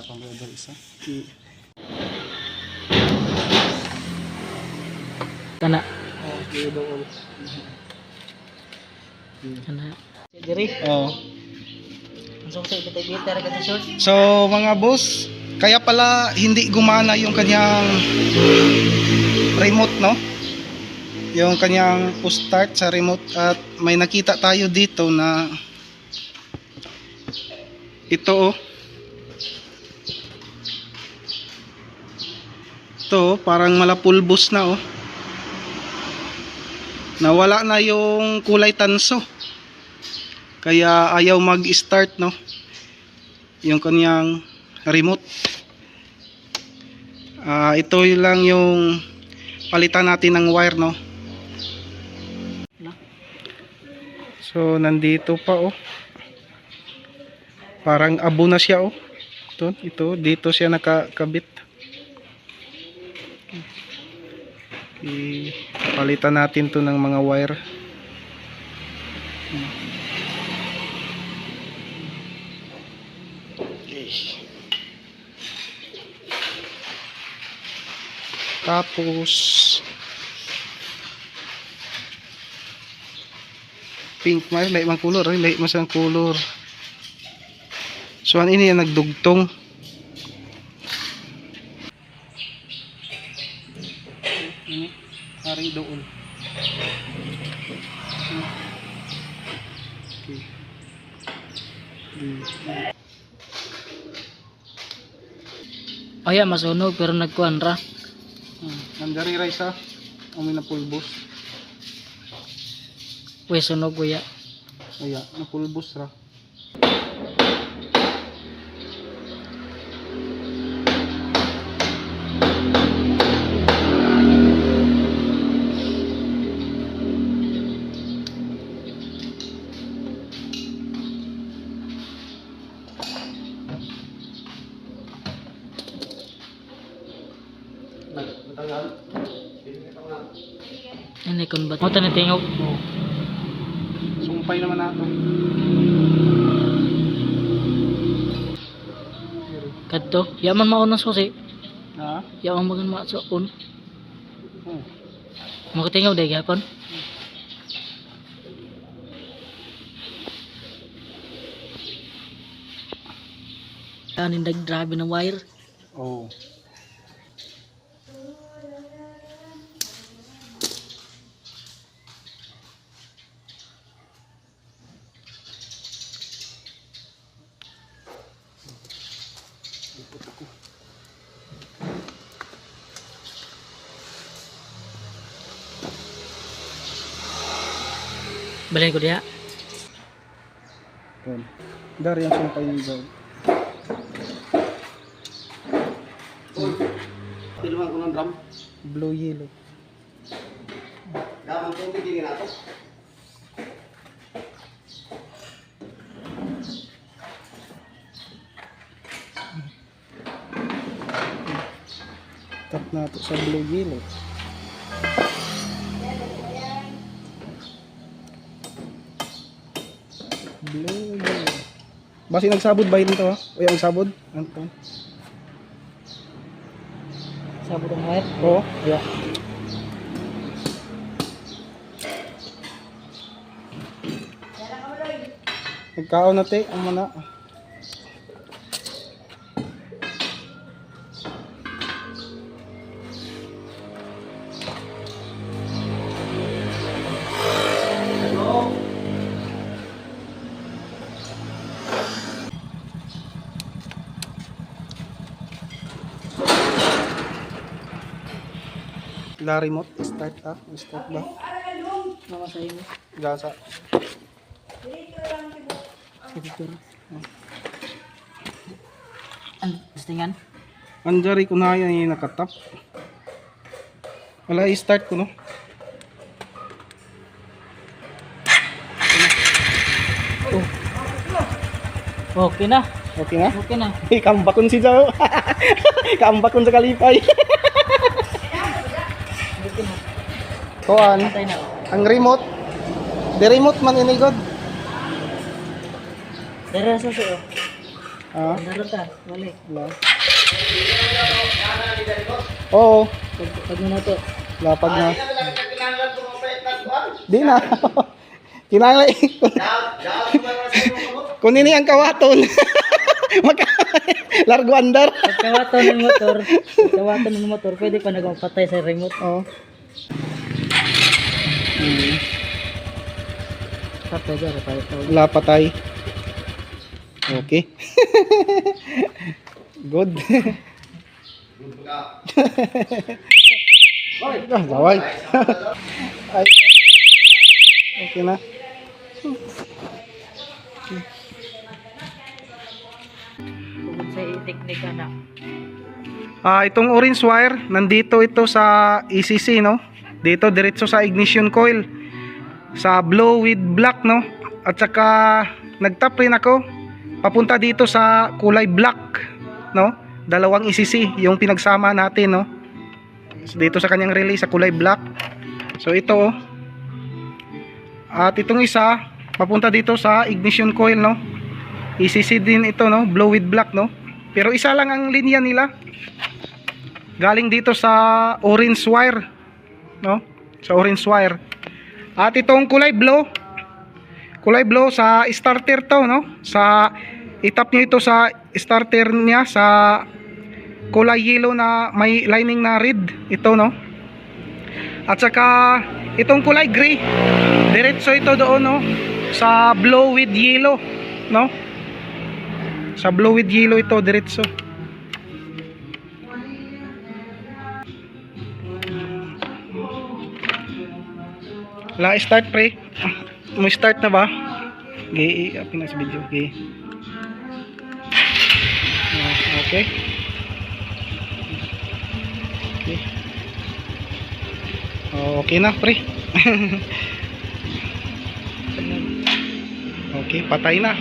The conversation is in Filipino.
pang brother isa. Kana. Okay, doon. Kana. Diri. Oh. So sa bitter ka short. So mga boss, kaya pala hindi gumana yung kanyang remote, no? Yung kanyang push start sa remote, at may nakita tayo dito na ito, oh. Ito parang malapulbos na, oh. Nawala na yung kulay tanso. Kaya ayaw mag-start, no? Yung kanyang remote. Ito lang yung palitan natin ng wire, no? So nandito pa, oh. Parang abo na siya, oh. Ito dito siya nakakabit. Palitan natin to ng mga wire. Okay. Tapos pink, may light mang color, ay light mas ang color. So ini yung nagdugtong. Ini hari doon. Okay. Aya masunog pero nagkuan ra. Nandari ray sa amoy na pulbos. We sunog kuya. Aya, na pulbos ra. Ini kun bat. Mo tani tingog. Oh. Sumpay naman nato. Kadto. Yaman mauna susi. Ha? Yaman magun ma so un. Oh. Mo tingog day gapon. Kanin nagdrabe ng wire. Oh. Balik ko diha. Yan. Dari ang sumpay ni Joe. Tiluan ko ng drum. Blue yellow. Daman ko bigyan nato. Tap nato sa blue yellow. Blue yellow. Basi nagsabod ba dito, ha? O yung sabod? Anton. Sabot ang wire. Oo. Yeah. Nagkaon na te, ang mana. La remote, start up, start ba? Mama sa imo. Gasa. Ang testingan. Anjari ko na yan yung nakatap. Wala, i-start ko, no? Okay na. Okay na? Okay na. Kambakon si Jao. Kambakon sa kalipay. Okay na. Kuan, Patay na. ang remote. The remote man inigod. Dara sa suo. Ah, Naroon ka. Wali. wala. Oo, Pag mo na to. lapag na. Di na. Kinanglan. Kunin ang kawaton. Maka largo andar. Pagkawaton ng motor, pwede pa nagpatay sa remote. Oh. Patay dyan, patay. Wala patay. Okay. Good. Laway. Ay. Okay na. Kung sa teknika na. Itong orange wire, nandito ito sa ECC, no? Dito diretso sa ignition coil. Sa blow with black, no? At saka nagtap rin ako papunta dito sa kulay black, no? Dalawang ECC yung pinagsama natin, no? So, dito sa kanyang relay sa kulay black. So ito, oh. At itong isa papunta dito sa ignition coil, no? ECC din ito, no? Blow with black, no? Pero isa lang ang linya nila. Galing dito sa orange wire, no? Sa orange wire. At itong kulay blue sa starter to, no? Sa itap nyo ito sa starter niya sa kulay yellow na may lining na red, ito, no? At saka itong kulay gray, diretso ito doon, no? Sa blow with yellow, no? Sa blow with yellow ito diretso. La start pre. Mo start na ba? Okay, apin na sa video. Okay. Okay. Okay. Okay na pre. Okay, patay na.